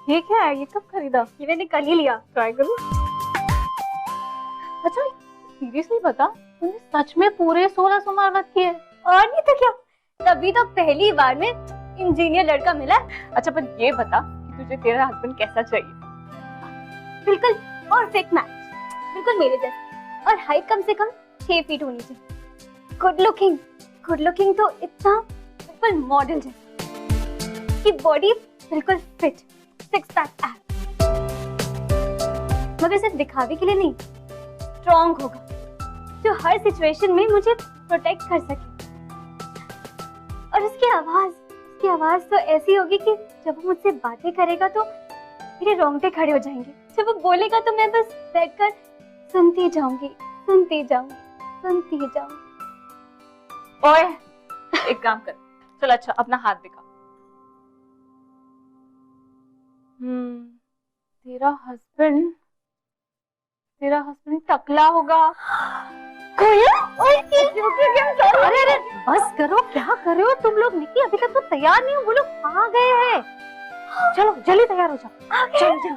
ये क्या है? ये कब खरीदा? ये मैंने कल ही लिया, ट्राई करूं? अच्छा सीरियसली बता, तूने सच में पूरे 16 सोमवार व्रत किए? और नहीं तो क्या, तभी तो पहली बार में इंजीनियर लड़का मिला। अच्छा पर ये बता कि तुझे तेरा हस्बैंड कैसा चाहिए? बिल्कुल परफेक्ट मैच, बिल्कुल मेरे जैसा, और हाइट कम से कम 6 फीट होनी चाहिए। गुड लुकिंग तो इतना बिल्कुल मॉडल जैसा कि बॉडी बिल्कुल फिट, 6 पैक एब्स, मगर सिर्फ दिखावे के लिए नहीं, स्ट्रॉन्ग होगा जो हर सिचुएशन में मुझे प्रोटेक्ट कर सके। और उसकी आवाज तो ऐसी होगी कि जब वो मुझसे बातें करेगा तो मेरे रोंगटे खड़े हो जाएंगे। जब वो बोलेगा तो मैं बस बैठकर सुनती जाऊंगी। ओए एक काम कर, चल अच्छा अपना हाथ दिखा। तेरा हस्बैंड टकला होगा। अरे बस करो, क्या कर रहे हो तुम लोग? निकी अभी तक तो तैयार नहीं हो, वो लोग कहाँ गए हैं? चलो जल्दी तैयार हो जाओ, चलो।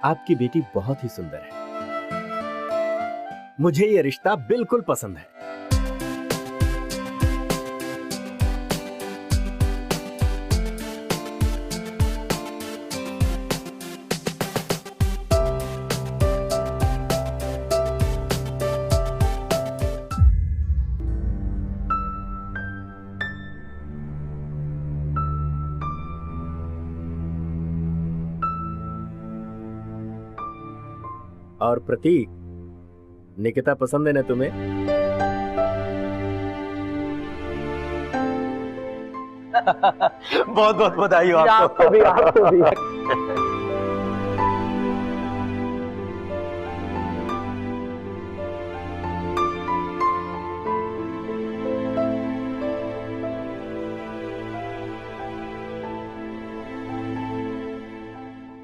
आपकी बेटी बहुत ही सुंदर है, मुझे ये रिश्ता बिल्कुल पसंद है। और प्रतीक, निकिता पसंद है ना तुम्हें? बहुत बहुत बधाई हो आपको भी।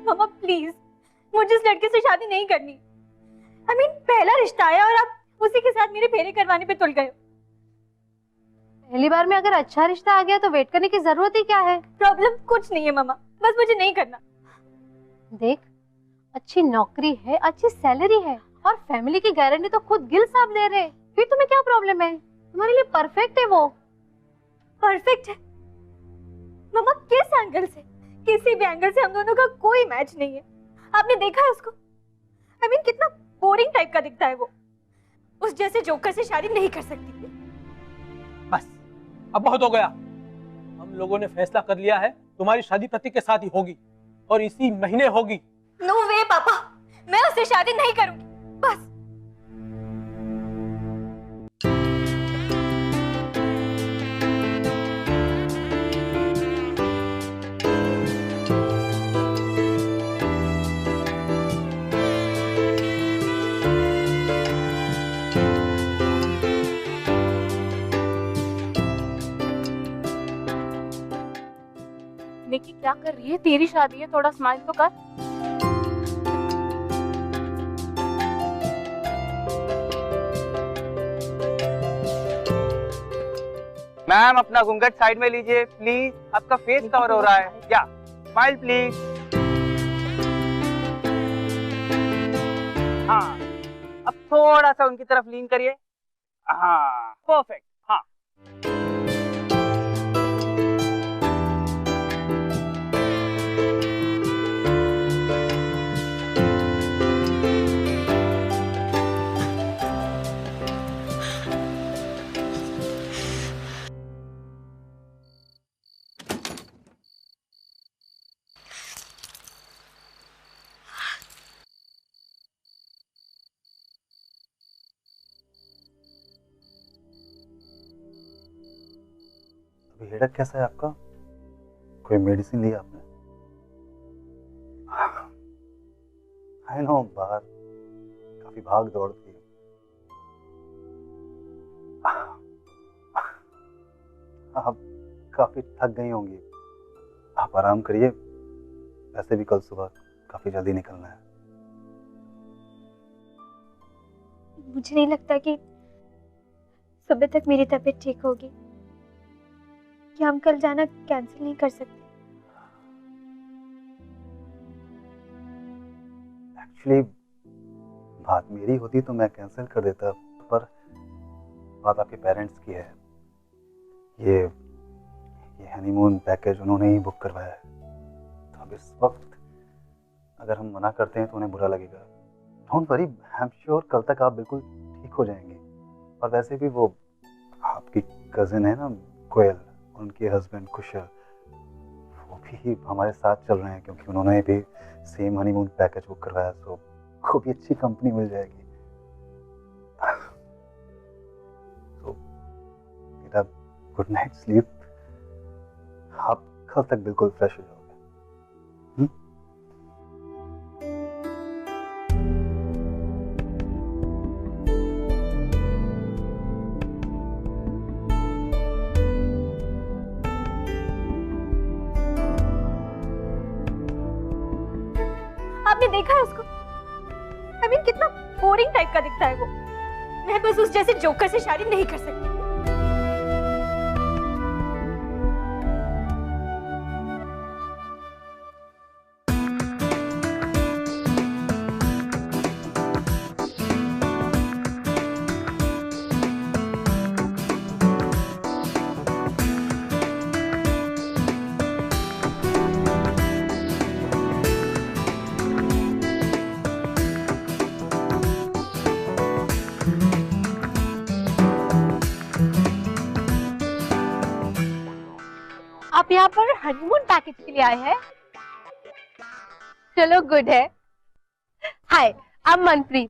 मामा प्लीज, मुझे इस लड़के से शादी नहीं करनी। I mean, पहला रिश्ता आया और आप उसी के साथ मेरे फेरे करवाने पे तुल गए। पहली बार में अगर अच्छा रिश्ता आ गया तो वेट करने की जरूरत ही क्या है? प्रॉब्लम कुछ नहीं है मामा, बस मुझे नहीं करना। देख, अच्छी नौकरी है, अच्छी सैलरी है और फैमिली की गारंटी तो खुद गिल साहब दे रहे, फिर तुम्हें क्या प्रॉब्लम है? तुम्हारे लिए परफेक्ट है वो। परफेक्ट है मामा? किस एंगल से? किसी भी एंगल से हम दोनों का कोई मैच नहीं है। आपने देखा है उसको? I mean, कितना बोरिंग टाइप का दिखता है वो। उस जैसे जोकर से शादी नहीं कर सकती। बस अब बहुत हो गया। हम लोगों ने फैसला कर लिया है, तुम्हारी शादी प्रतीक के साथ ही होगी और इसी महीने होगी। नो वे पापा, मैं उससे शादी नहीं करूंगी। बस निकी क्या कर रही है? तेरी शादी है, थोड़ा स्माइल तो कर। मैम अपना घूंघट साइड में लीजिए प्लीज, आपका फेस कवर हो रहा है। या स्माइल प्लीज। हाँ, अब थोड़ा सा उनकी तरफ लीन करिए। हाँ परफेक्ट। हाँ हेडेक कैसा है आपका? कोई मेडिसिन लिया आपने? आई नो, बाहर काफी भाग दौड़ थी। आप काफी थक गई होंगी, आप आराम करिए। वैसे भी कल सुबह काफी जल्दी निकलना है। मुझे नहीं लगता कि सुबह तक मेरी तबीयत ठीक होगी। क्या हम कल जाना कैंसिल नहीं कर सकते? एक्चुअली बात मेरी होती तो मैं कैंसिल कर देता, पर बात आपके पेरेंट्स की है। ये हनीमून पैकेज उन्होंने ही बुक करवाया है, तो अब इस वक्त अगर हम मना करते हैं तो उन्हें बुरा लगेगा। Don't worry, I am sure कल तक आप बिल्कुल ठीक हो जाएंगे। और वैसे भी वो आपकी कजिन है ना कोयल, उनके हस्बैंड कुशल, वो भी हमारे साथ चल रहे हैं क्योंकि उन्होंने भी सेम हनीमून पैकेज बुक करवाया, तो को भी अच्छी कंपनी मिल जाएगी। तो मेरा गुड नाइट स्लीप, आप कल तक बिल्कुल फ्रेश हो जाओगे। आपने देखा है उसको? I mean, कितना बोरिंग टाइप का दिखता है वो। मैं बस उस जैसे जोकर से शादी नहीं कर सकती। आप यहाँ पर हनीमून पैकेज के लिए आए हैं? चलो गुड है। हाय, आई एम मनप्रीत।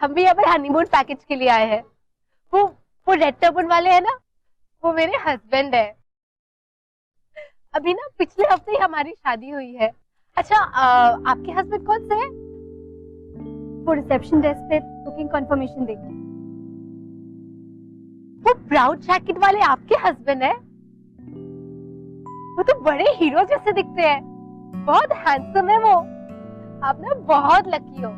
हम भी यहाँ पर हनीमून पैकेज के लिए आए हैं। वो रेड टर्बन वाले हैं ना, वो मेरे हस्बैंड है। अभी ना पिछले हफ्ते ही हमारी शादी हुई है। अच्छा, आपके हस्बैंड कौन से हैं? वो रिसेप्शन डेस्क पे बुकिंग कंफर्मेशन देते हैं। वो ब्राउन जैकेट वाले आपके हस्बैंड है? वो तो बड़े हीरो जैसे दिखते हैं, बहुत हैंडसम है वो। आप ना बहुत लकी हो।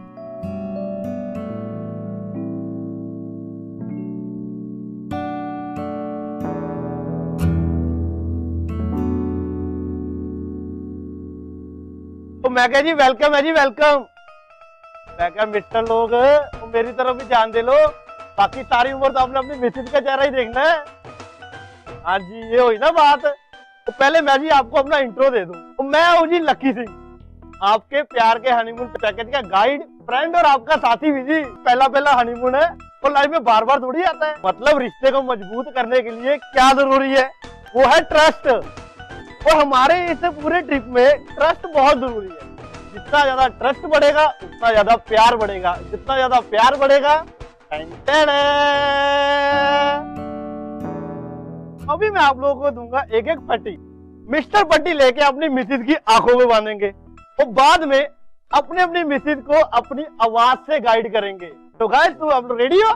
तो मैं कह जी वेलकम है जी, वेलकम। मैं कह मिस्टर लोग तो मेरी तरफ भी ध्यान दे लो, बाकी सारी उम्र तो आपने अपनी मिसेज का चेहरा ही देखना है। हाँ जी, ये हुई ना बात। तो पहले मैं जी आपको अपना इंट्रो दे दूं। तो मैं हूँ जी लकी सिंह, आपके प्यार के हनीमून पैकेज का गाइड, फ्रेंड और आपका साथी भी जी। पहला हनीमून है, तो लाइफ में बार बार थोड़ी आता है। मतलब रिश्ते को मजबूत करने के लिए क्या जरूरी है, वो है ट्रस्ट। और हमारे इस पूरे ट्रिप में ट्रस्ट बहुत जरूरी है। जितना ज्यादा ट्रस्ट बढ़ेगा उतना ज्यादा प्यार बढ़ेगा, जितना ज्यादा प्यार बढ़ेगा। अभी मैं आप लोगों को दूंगा एक एक पट्टी। मिस्टर पट्टी लेके अपनी मिसेज की आंखों में बांधेंगे और बाद में अपने अपनी मिसेज को अपनी आवाज से गाइड करेंगे। तो गाइस, तुम आप लोग रेडी हो?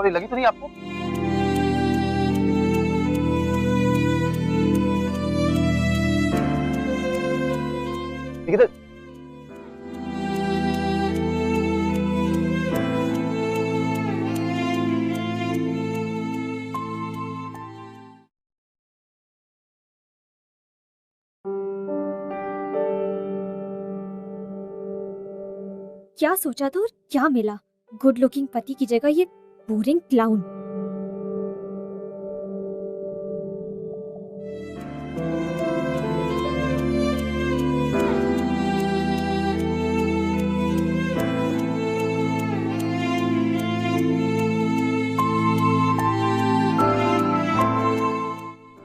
लगी तो नहीं आपको? ठीक है। क्या सोचा था और क्या मिला? गुड लुकिंग पति की जगह ये boring clown.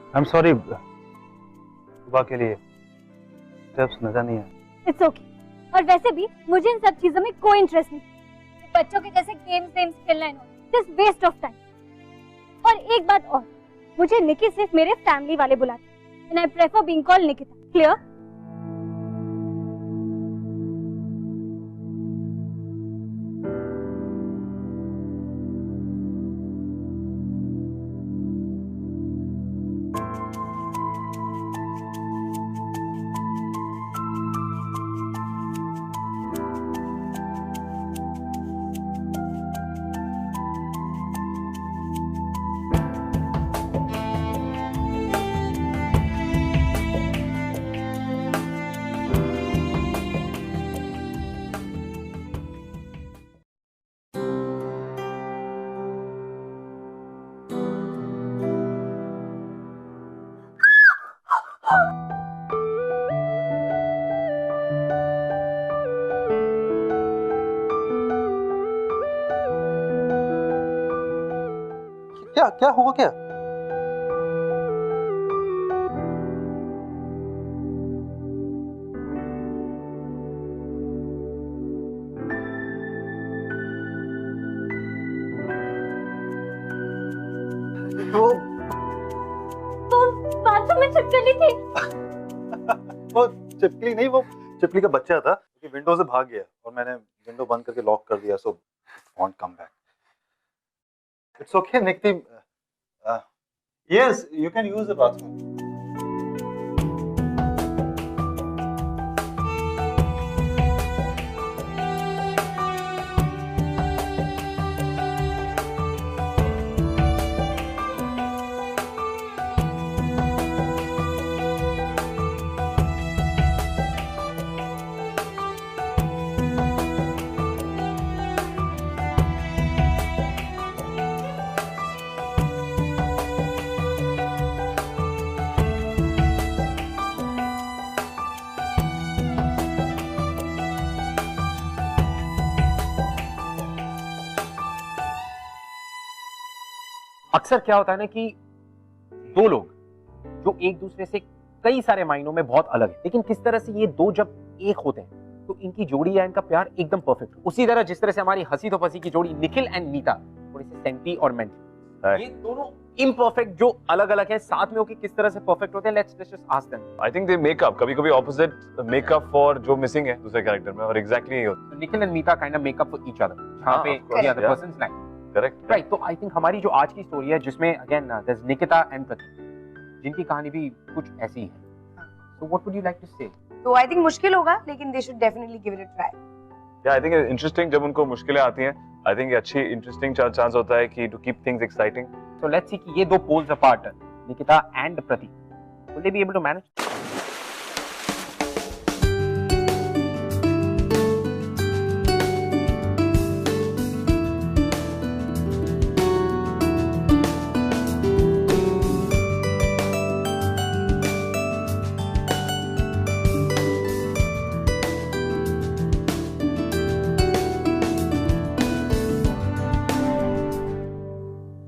I am sorry, सुबह के लिए स्टेप्स नजर नहीं आए। It's okay. और वैसे भी मुझे इन सब चीजों में कोई इंटरेस्ट नहीं। बच्चों के जैसे गेम्स खेलना है, जस्ट वेस्ट ऑफ टाइम। और एक बात और, मुझे निकी सिर्फ मेरे फैमिली वाले बुलाते and I prefer being called Nikita. Clear? क्या क्या हुआ क्या? वो बाथरूम में छिपकली थी। वो छिपकली नहीं, वो छिपकली का बच्चा था कि विंडो से भाग गया और मैंने विंडो बंद करके लॉक कर दिया, so won't come back. It's okay Nikita, yes you can use the bathroom. अक्सर क्या होता है ना कि दो लोग जो एक दूसरे से कई सारे मायनों में बहुत अलग है, लेकिन किस तरह से ये दो जब एक होते हैं तो इनकी जोड़ी या इनका प्यार एकदम परफेक्ट। उसी तरह जिस तरह से हमारी हंसी तो फंसी की जोड़ी निखिल एंड नीता थोड़ी सी सेंटी और मेंटी, ये दोनों इम्परफेक्ट जो अलग अलग है साथ में होके किस तरह से परफेक्ट होते हैं। Let's just ask them. I think they make up, कभी कभी ऑपोजिट मेकअप फॉर जो मिसिंग है दूसरे कैरेक्टर में, और एग्जैक्टली यही होता है। Nikhil and Neeta kind of make up for each other, जहां पे the other persons like. Correct right. तो आई थिंक हमारी जो आज की स्टोरी है जिसमें again there is Nikita and Prateek, जिनकी कहानी भी कुछ ऐसी है। So what would you like to say? तो आई थिंक मुश्किल होगा, लेकिन they should definitely give it a try. Yeah I think interesting, जब उनको मुश्किलें आती हैं आई थिंक अच्छी इंटरेस्टिंग चांस होता है कि to keep things exciting. So let's see कि ये दो poles apart Nikita and Prateek, will they B able to manage?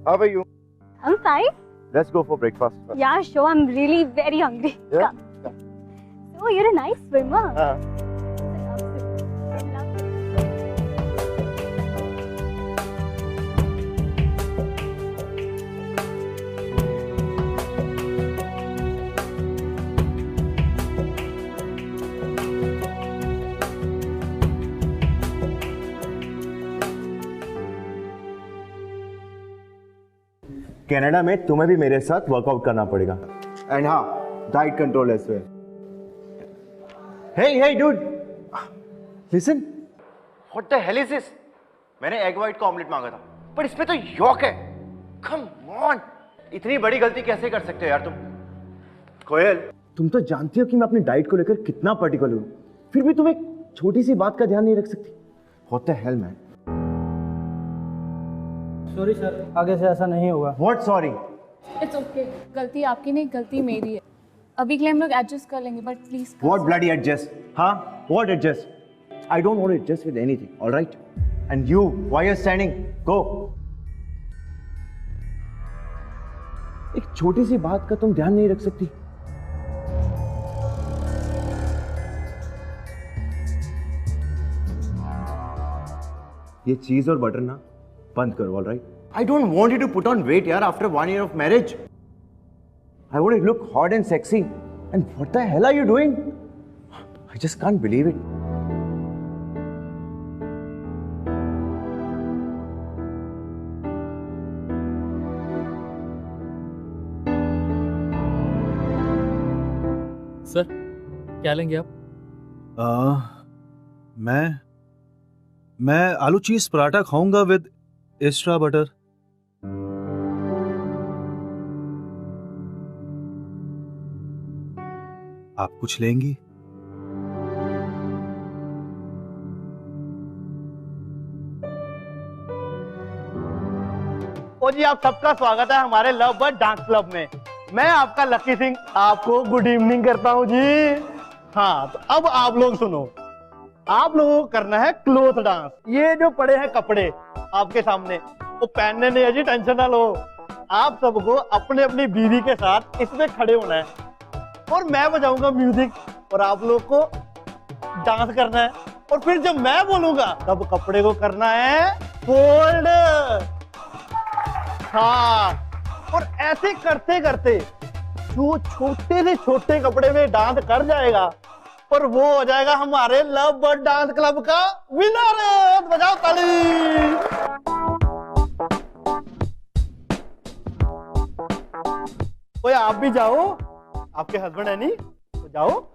How are you? I'm fine. Let's go for breakfast first. Yeah, sure. I'm really very hungry. Yeah? Come. So you're a nice swimmer. हाँ. I love it. I love it. Canada में तुम्हें भी मेरे साथ workout करना पड़ेगा, and हाँ diet control as well. Hey dude listen, What the hell is this? मैंने एग वाइट का ऑमलेट मांगा था, पर इसमें तो यॉक है। Come on! इतनी बड़ी गलती कैसे कर सकते हो यार तुम? कोयल, तुम तो जानती हो कि मैं अपनी डाइट को लेकर कितना पर्टिकुलर हूँ, फिर भी तुम एक छोटी सी बात का ध्यान नहीं रख सकती। What the hell man? Sorry sir, आगे से ऐसा नहीं होगा। What sorry? इट्स ओके, गलती आपकी नहीं, गलती मेरी है। अभी के लिए हम लोग एडजस्ट कर लेंगे, but please. What bloody adjust? हाँ? What adjust? I don't want to adjust with anything, all right? And you, why are you standing? Go. एक छोटी सी बात का तुम ध्यान नहीं रख सकती। ये चीज और बटर ना बंद करो, all right? I don't want you to put on weight यार after 1 year of marriage. I want to look hot and sexy. And what the hell are you doing? I just can't believe it. Sir क्या लेंगे आप? मैं आलू चीज पराठा खाऊंगा with extra butter. आप कुछ लेंगी? ओ जी, आप सबका स्वागत है हमारे लव बर्ड डांस क्लब में। मैं आपका लकी सिंह आपको गुड इवनिंग करता हूं जी। हाँ, तो अब आप लोग सुनो, आप लोगों को करना है क्लोथ डांस। ये जो पड़े हैं कपड़े आपके सामने, वो पहनने नहीं है जी, टेंशन ना लो। आप सबको अपने अपनी बीवी के साथ इसमें खड़े होना है और मैं बजाऊंगा म्यूजिक और आप लोग को डांस करना है। और फिर जब मैं बोलूंगा तब कपड़े को करना है फोल्ड। हाँ, और ऐसे करते करते जो छोटे से छोटे कपड़े में डांस कर जाएगा और वो हो जाएगा हमारे लव बर्ड डांस क्लब का विनर। बजाओ ताली। ओए आप भी जाओ, आपके हस्बैंड है नहीं तो जाओ।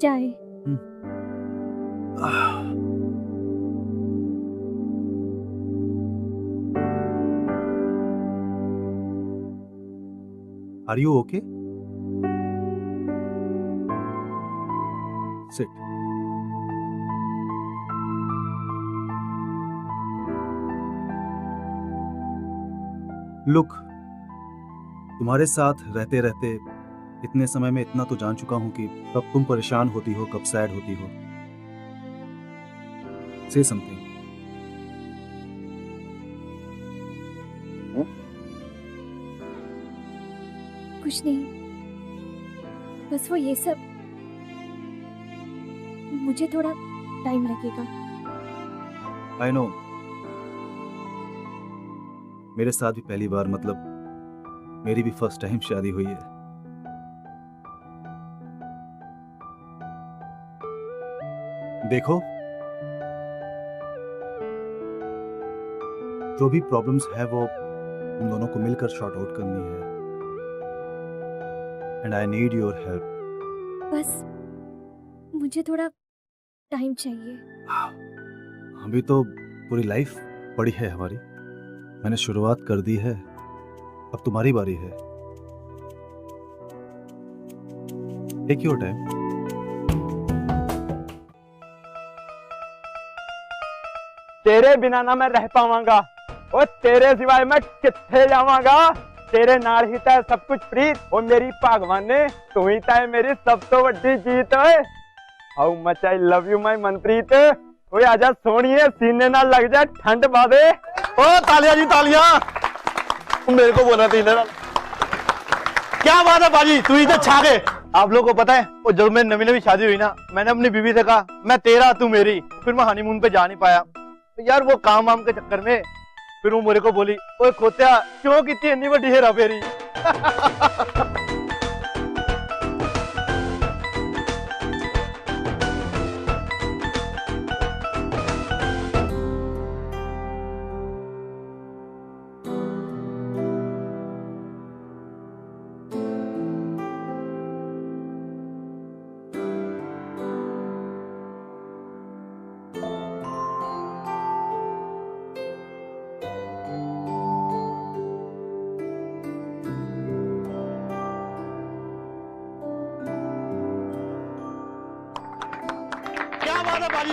चाय। Are you okay? Sit. Look, तुम्हारे साथ रहते रहते इतने समय में इतना तो जान चुका हूं कि कब तुम परेशान होती हो, कब सैड होती हो। Say something. कुछ नहीं, बस वो ये सब, मुझे थोड़ा टाइम लगेगा। I know. मेरे साथ भी पहली बार, मतलब मेरी भी फर्स्ट टाइम शादी हुई है। देखो, जो भी प्रॉब्लम्स है वो हम दोनों को मिलकर शॉर्ट आउट करनी है। And I need your help. बस मुझे थोड़ा टाइम चाहिए। अभी तो पूरी लाइफ पड़ी है हमारी। मैंने शुरुआत कर दी है, अब तुम्हारी बारी है। Take your time. तेरे बिना ना मैं रह पावांगा, और तेरे सिवाय मैं किथे जावांगा। तेरे नाल ही तय सब कुछ प्रीत, और मेरी भगवान ने तू ही तय मेरी सब तो वड्डी जीत। ओए how much I love you my Manpreet. ओए आजा सोनिए, सीने ना लग जाए ठंड बादे। ओ तालियां जी तालियां। मेरे को बोलना था इधर। क्या बात है बाजी, तू ही तो छा गए। आप लोगों को पता है, और जब मेरी नवी नवी शादी हुई ना, मैंने अपनी बीवी से कहा मैं तेरा तू मेरी। फिर मैं हनीमून पे जा नहीं पाया यार, वो काम वाम के चक्कर में। फिर वो मेरे को बोली, ओए खोत्या क्यों की इतनी बड़ी हेरा फेरी।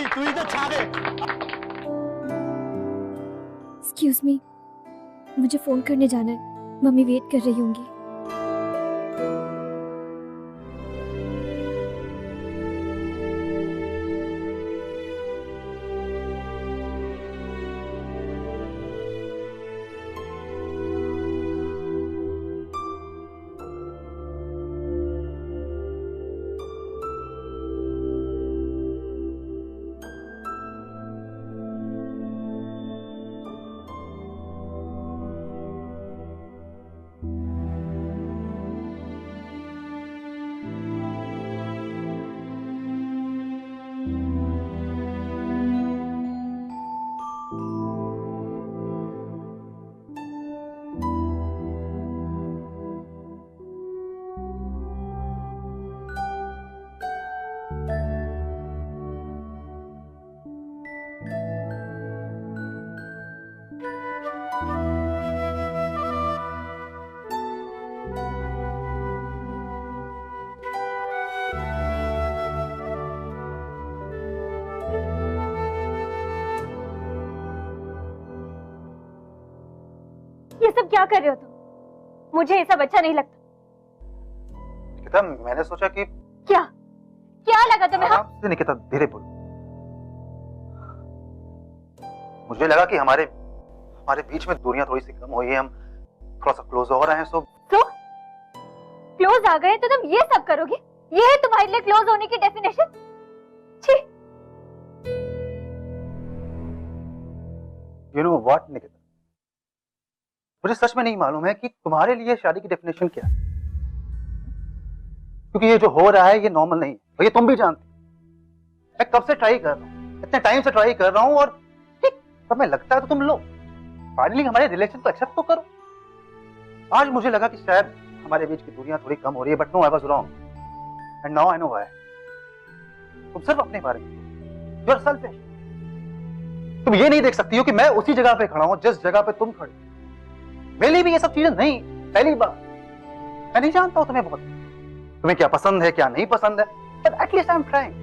तू ही तो छा गए। एक्सक्यूज मी, मुझे फोन करने जाना है, मम्मी वेट कर रही होंगी। ये सब क्या कर रहे हो तुम? मुझे ये सब अच्छा नहीं लगता। निकिता, मैंने सोचा कि क्या क्या लगा तुम्हें? आराम से निकिता, धीरे बोल। मुझे लगा कि हमारे बीच में दूरियां थोड़ी सी कम हुई है, हम थोड़ा सा क्लोज हो रहे हैं। सो क्लोज आ गए तो तुम ये सब करोगे? ये है तुम्हारे लिए क्लोज होने की डेफिनेशन? छी। यू नो व्हाट निकिता, मुझे सच में नहीं मालूम है कि तुम्हारे लिए शादी की डेफिनेशन क्या है, क्योंकि ये जो हो रहा है ये नॉर्मल नहीं है, और ये तुम भी जानती हो। मैं कब से ट्राई कर रहा हूँ, इतने टाइम से ट्राई कर रहा हूँ, और ठीक समय लगता है तो तुम लो। फाइनली हमारे रिलेशन को एक्सेप्ट तो करो। आज मुझे लगा कि शायद हमारे बीच की दूरियां थोड़ी कम हो रही है, but no, I was wrong and now I know why. तुम सिर्फ अपने बारे में, यू आर सेल्फिश। तुम ये नहीं देख सकती हो कि मैं उसी जगह पे खड़ा हूं जिस जगह पे तुम खड़ी। मेरे लिए भी ये सब चीजें नहीं, पहली बार। मैं नहीं जानता हूं तुम्हें बहुत, तुम्हें क्या पसंद है क्या नहीं पसंद है, but at least I am trying.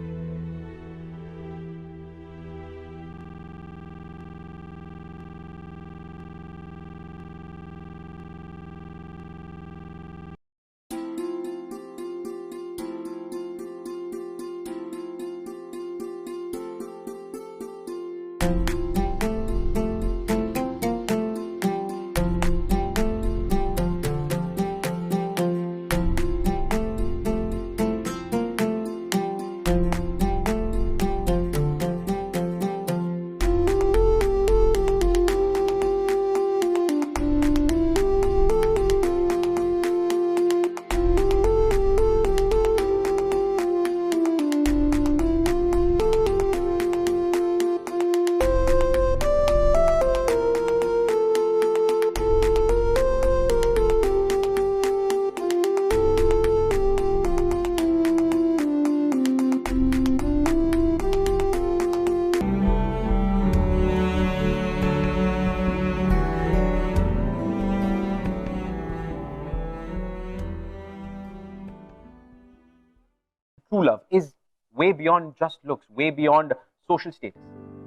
True love is way beyond just looks, way beyond social status.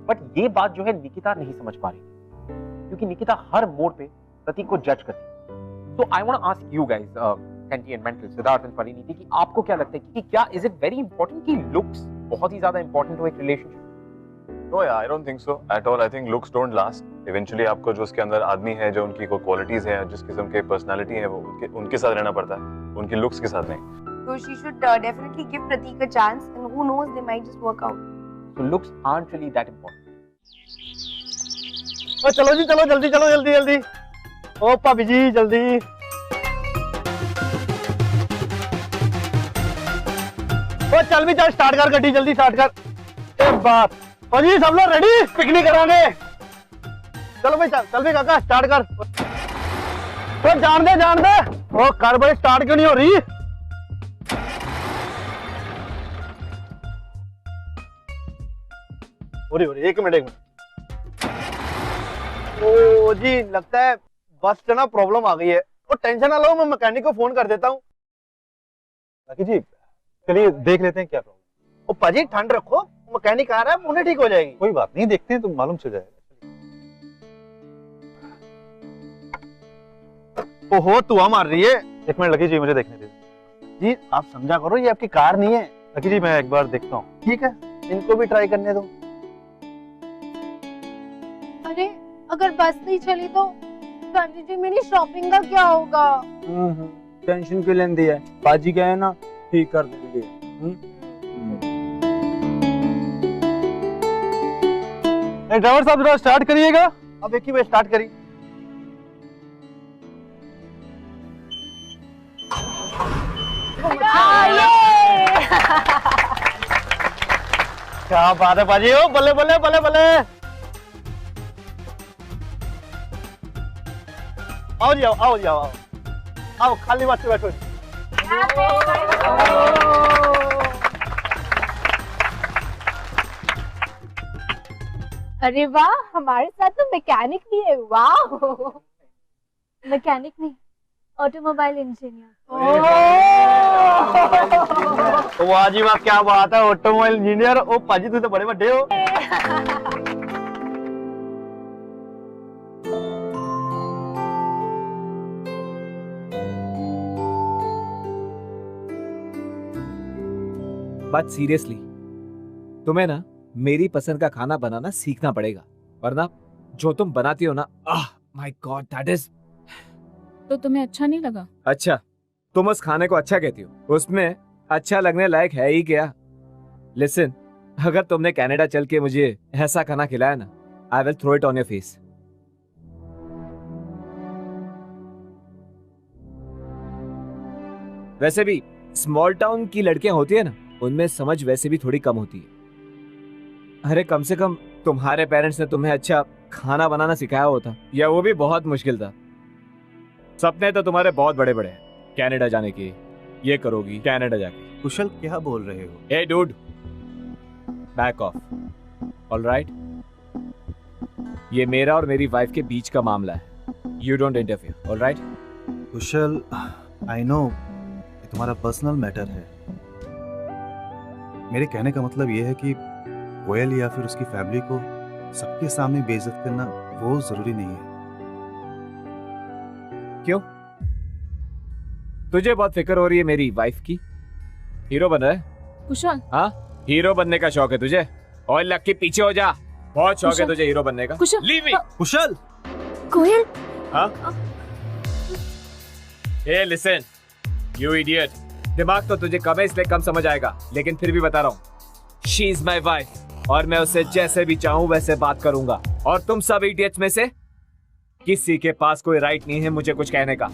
But ये बात जो है निकिता नहीं समझ पा रही, क्योंकि निकिता हर मोड़ पे प्रतीक को जज करती है। तो I want to ask you guys, कैंटी एंड मेंटल, सिद्धार्थ एंड परिणीति, कि आपको क्या लगता है कि क्या इज इट वेरी इंपॉर्टेंट कि लुक्स बहुत ही ज्यादा इंपॉर्टेंट हो एक relationship? No, yeah, I don't think so at all. I think looks don't last. Eventually आपको जो उसके अंदर आदमी है, जो उनकी कोई क्वालिटीज है, जिस किस्म के पर्सनालिटी है, वो उनके साथ रहना पड़ता है, उनकी लुक्स के साथ नहीं। So she should definitely give Pratik a chance, and who knows, they might just work out. So looks aren't really that important. ओ चलो जी, चलो जल्दी, चलो जल्दी जल्दी। ओ भाभी जी जल्दी। ओ चल भी चल, स्टार्ट कर गड्डी, जल्दी स्टार्ट कर। एक बात ओ जी, सब लोग रेडी, पिकनिक करांगे। चलो भाई चल भी काका, स्टार्ट कर। तो जान दे। ओ कर भाई, स्टार्ट क्यों नहीं हो रही? एक मिनट। ओ जी, लगता है बस से ना प्रॉब्लम आ गई है। ओ टेंशन ना लो, मैं मैकेनिक को फोन कर देता हूँ। लकी जी चलिए देख लेते हैं क्या प्रॉब्लम। ओ पाजी ठंड रखो, मैकेनिक आ रहा है, उन्हें ठीक हो जाएगी। कोई बात नहीं, देखते हैं तो मालूम चल जाएगा। ओहो, तुआ मार रही है। एक मिनट लकी जी, मुझे देखने दीजिए। जी आप समझा करो, ये आपकी कार नहीं है। लकी जी मैं एक बार देखता हूँ। ठीक है, इनको भी ट्राई करने दो। अरे अगर बस नहीं चली तो गांधी जी मेरी शॉपिंग का क्या होगा? टेंशन क्यों लेंदी है, बाजी क्या है ना, ठीक कर देंगे। ड्राइवर साहब जरा स्टार्ट करिएगा। अब एक ही बार स्टार्ट करी। क्या बात है बाजी, ओ बल्ले बल्ले बल्ले बल्ले। आओ जी, आओ खाली बात से बैठो। अरे वाह, हमारे साथ तो मैकेनिक भी है। वाह, मैकेनिक नहीं, ऑटोमोबाइल इंजीनियर। वाह जी वाह, क्या बात है, ऑटोमोबाइल इंजीनियर। ओ पाजी तुम तो बड़े बड़े हो। बात सीरियसली, तुम्हें ना मेरी पसंद का खाना बनाना सीखना पड़ेगा, वरना जो तुम बनाती हो ना, माय गॉड, दैट इज। तो तुम्हें अच्छा नहीं लगा? अच्छा, तुम उस खाने को अच्छा कहती हो, उसमें अच्छा लगने लायक है ही क्या? लिसन, अगर तुमने कनाडा चल के मुझे ऐसा खाना खिलाया ना, I will throw it on your face. वैसे भी स्मॉल टाउन की लड़कियां होती है ना, उनमें समझ वैसे भी थोड़ी कम होती है। अरे कम से कम तुम्हारे पेरेंट्स ने तुम्हें अच्छा खाना बनाना सिखाया होता, या वो भी बहुत मुश्किल था। सपने तो तुम्हारे बहुत बड़े बड़े हैं, कनाडा जाने के। ये करोगी कनाडा जाके। कुशल क्या बोल रहे हो? ए डूड, बैक ऑफ, ऑलराइट? ये मेरा और मेरी वाइफ के बीच का मामला है, you don't interfere, alright? Kusal, I know ये तुम्हारा पर्सनल मैटर है। मेरे कहने का मतलब ये है कि कोयल या फिर उसकी फैमिली को सबके सामने बेइज्जत करना वो जरूरी नहीं है। क्यों? तुझे बहुत फिक्र हो रही है मेरी वाइफ की? हीरो बन रहा है? कुशल, हाँ, हीरो बनने का शौक है तुझे? और लकी पीछे हो जा, बहुत शौक है तुझे हीरो बनने का। कुशल, लीव मी। कुशल, कोयल, हाँ? ए लिसन, यू इडियट, दिमाग तो तुझे कम है इसलिए कम समझ आएगा, लेकिन फिर भी बता रहा हूँ, शी इज माई वाइफ और मैं उससे जैसे भी चाहूं वैसे बात करूंगा। और तुम सब इडियट्स में से किसी के पास कोई राइट नहीं है मुझे कुछ कहने का।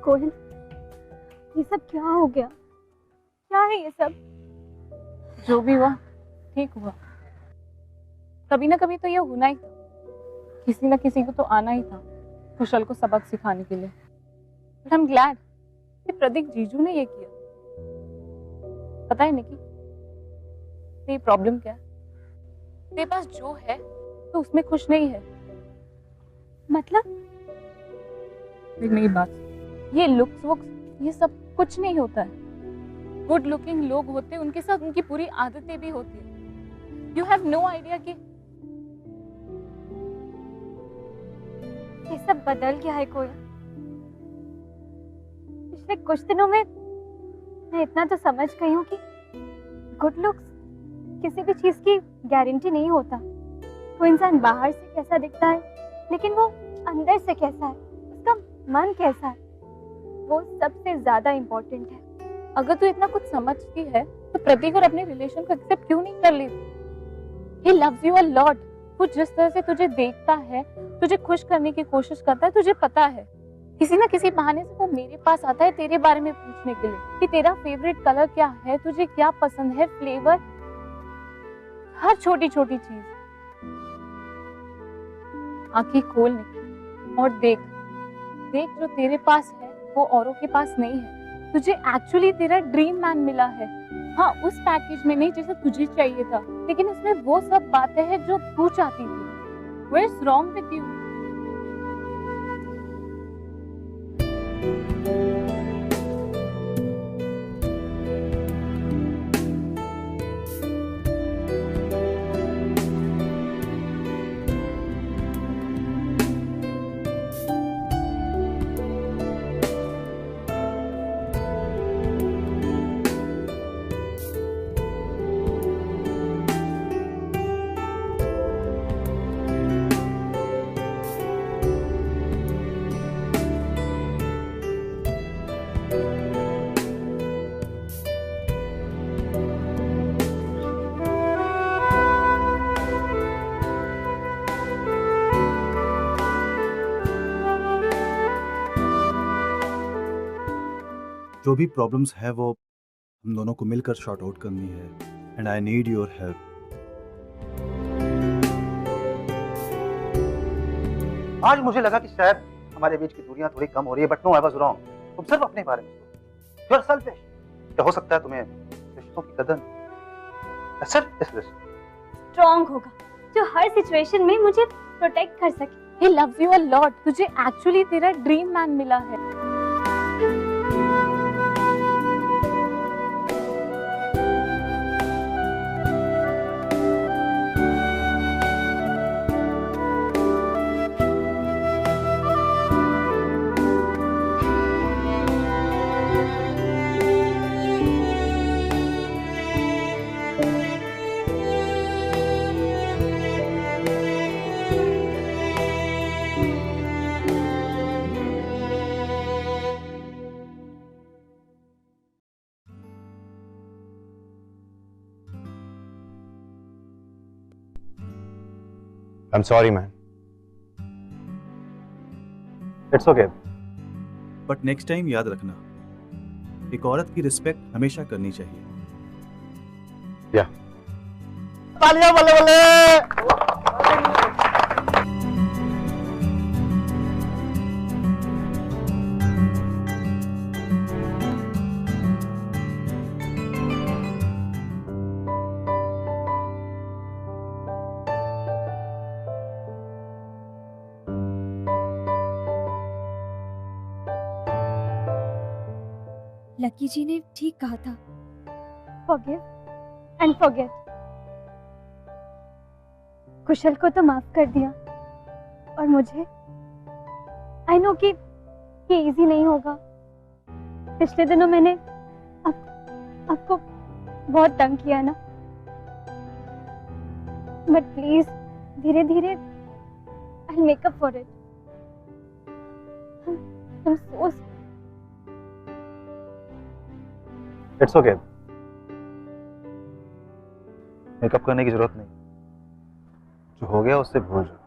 कोयल, ये सब क्या हो गया? क्या है ये सब? जो भी हुआ ठीक हुआ। कभी ना कभी तो ये होना ही था, किसी ना किसी को तो आना ही था कुशल को सबक सिखाने के लिए। बट आई एम ग्लैड कि प्रदीप जीजू ने ये किया। पता है निकी, तेरी प्रॉब्लम क्या है? तेरे पास जो है तो उसमें खुश नहीं है। मतलब? देख मेरी बात, ये लुक्स वुक्स ये सब कुछ नहीं होता है। गुड लुकिंग लोग होते हैं, उनके साथ उनकी पूरी आदतें भी होती है। यू हैव नो आइडिया कि ये सब बदल गया है कोयल। पिछले कुछ दिनों में मैं इतना तो समझ गई हूँ कि गुड लुक्स किसी भी चीज की गारंटी नहीं होता। वो इंसान बाहर से कैसा दिखता है, लेकिन वो अंदर से कैसा है, उसका मन कैसा है, वो सबसे ज्यादा इम्पोर्टेंट है। अगर तू इतना कुछ समझती है तो प्रतीक और अपने रिलेशन को एक्सेप्ट क्यों नहीं कर लेती? He loves you a lot। वो जिस तरह से तुझे देखता है, तुझे खुश करने की कोशिश करता है, तुझे पता है किसी ना किसी बहाने से वो मेरे पास आता है तेरे बारे में पूछने के लिए कि तेरा फेवरेट कलर क्या है, तुझे क्या पसंद है, फ्लेवर, हर छोटी छोटी चीज। आंखें खोल निकल और देख देख, जो तेरे पास है वो औरों के पास नहीं है। तुझे एक्चुअली तेरा ड्रीम मैन मिला है। हाँ, उस पैकेज में नहीं जैसा तुझे चाहिए था, लेकिन उसमें वो सब बातें हैं जो तू चाहती थी। What's wrong with you? जो भी प्रॉब्लम्स है वो हम दोनों को मिलकर शॉर्ट आउट करनी है, and I need your help. आज मुझे लगा कि शायद हमारे बीच की दूरियां थोड़ी कम हो रही है, but no, I was wrong. तुम सिर्फ अपने बारे में सोचो। You are selfish. क्या हो सकता है तुम्हें रिश्तों की कदर सिर्फ इस रिश्ते स्ट्रॉन्ग होगा जो हर सिचुएशन में मुझे प्रोटेक्ट कर सके। He loves you a lot। तुझे एक्चुअली तेरा ड्रीम मैन मिला है। I'm sorry, man. It's okay, but next time याद रखना, एक औरत की रिस्पेक्ट हमेशा करनी चाहिए। तालियां बल्ले बल्ले। लकी जी ने ठीक कहा था, forgive and forget। कुशल को तो माफ कर दिया, और मुझे आई नो कि ये इजी नहीं होगा। पिछले दिनों मैंने आपको बहुत तंग किया ना, बट प्लीज धीरे धीरे I'll make up for it। I'm so it's okay, makeup करने की जरूरत नहीं, जो हो गया उससे भूल जाओ।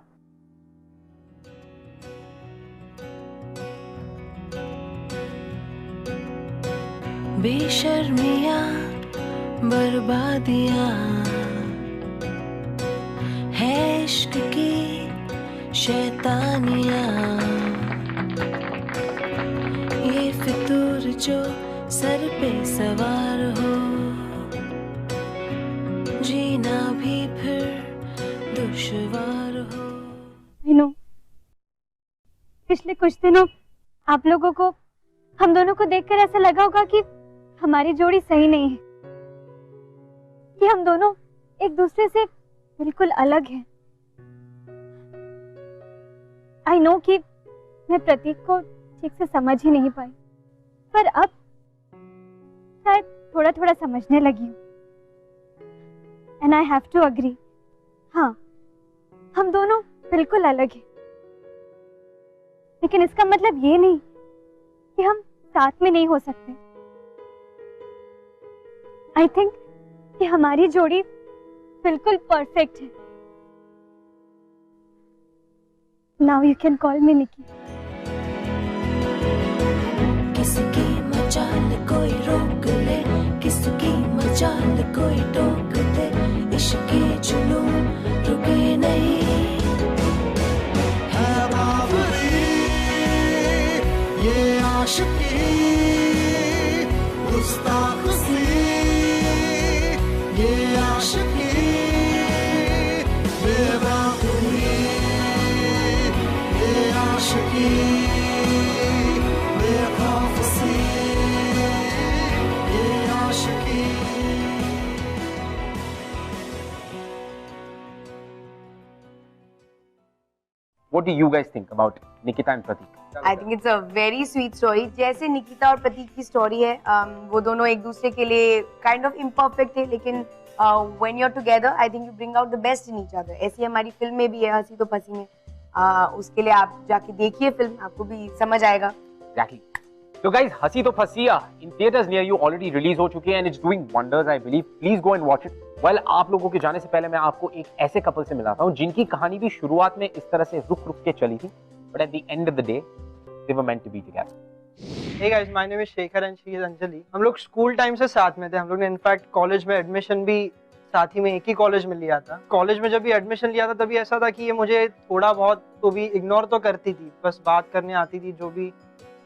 बेशर्मियाँ बर्बादियाँ है इश्क की शैतानियाँ, ये फितूर जो सर पे सवार हो, जीना भी फिर दुश्वार हो। मीनू, पिछले कुछ दिनों आप लोगों को हम दोनों को देखकर ऐसा लगा होगा कि हमारी जोड़ी सही नहीं है, कि हम दोनों एक दूसरे से बिल्कुल अलग हैं। आई नो कि मैं प्रतीक को ठीक से समझ ही नहीं पाई, पर अब शायद थोड़ा थोड़ा समझने लगी हूँ। And I have to agree, हाँ हम दोनों बिल्कुल अलग हैं, लेकिन इसका मतलब ये नहीं कि हम साथ में नहीं हो सकते। आई थिंक कि हमारी जोड़ी बिल्कुल परफेक्ट है। Now you can call me Nikki. किसकी मचाल कोई रोक ले, किसकी मचाल कोई टोक दे, इश्क के जुनून रुके नहीं। है बावरी ये आशिकी गुस्ताख सी, ये आशिकी बेवकूफी, ये आशिकी बेखौफ सी, ये आशिकी। What do you guys think about Nikita and Pratik? I think it's a very sweet story. जैसे निकिता और प्रतीक की स्टोरी है, वो दोनों एक दूसरे के लिए kind of imperfect थे, लेकिन when you're together, I think you bring out the best in each other. ऐसी हमारी फिल्म में भी है, हंसी तो फंसी में। उसके लिए आप जाके देखिए फिल्म, आपको भी समझ आएगा। Exactly. So guys, हंसी तो फंसी in theaters near you already release हो चुकी है and it's doing wonders, I believe. Please go and watch it. Well, आप लोगों के जाने से पहले मैं आपको एक ऐसे कपल से मिलाता हूँ जिनकी कहानी भी शुरुआत में इस तरह से रुक के चली थी, but at the end of the day, they were meant to be together. Hey guys, my name is Shekhar and she is Anjali. हम लोग स्कूल टाइम से साथ में थे। हम लोग ने इनफैक्ट कॉलेज में एडमिशन भी साथ ही में एक ही कॉलेज में लिया था। कॉलेज में जब भी एडमिशन लिया था तभी ऐसा था कि ये मुझे थोड़ा बहुत तो भी इग्नोर तो करती थी, बस बात करने आती थी जो भी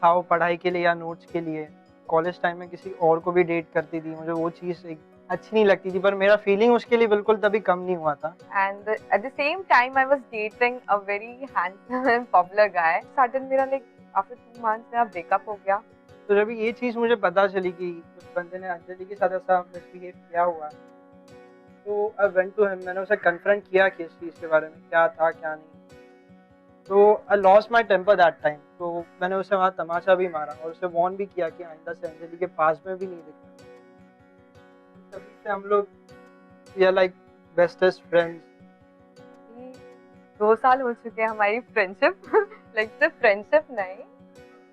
था वो पढ़ाई के लिए या नोट्स के लिए। कॉलेज टाइम में किसी और को भी डेट करती थी, मुझे वो चीज़ एक अच्छी नहीं लगती थी, पर मेरा फीलिंग उसके लिए बिल्कुल तभी कम नहीं हुआ था। And at the same time I was dating a very handsome and popular guy. Suddenly मेरा like after 2 months मेरा breakup हो गया। तो जब ये चीज़ मुझे पता चली कि उस बंदे ने अंजलि के साथ ऐसा मिसबिहेव किया हुआ, तो आई वेंट टू हिम, मैंने उसे कन्फ्रंट किया कि इस चीज़ के बारे में क्या था क्या नहीं। तो I lost my temper that time, तो मैंने उसे वहाँ तमाचा भी मारा और उसे वार्न भी किया कि आइंदा से अंजलि के पास में भी नहीं दिखना। तभी से हम लोग we are like bestest friends. 2 साल हो चुके हैं हमारी फ्रेंडशिप। लाइक सिर्फ फ्रेंडशिप नहीं,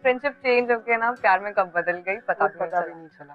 फ्रेंडशिप चेंज होके ना प्यार में कब बदल गई पता भी नहीं चला।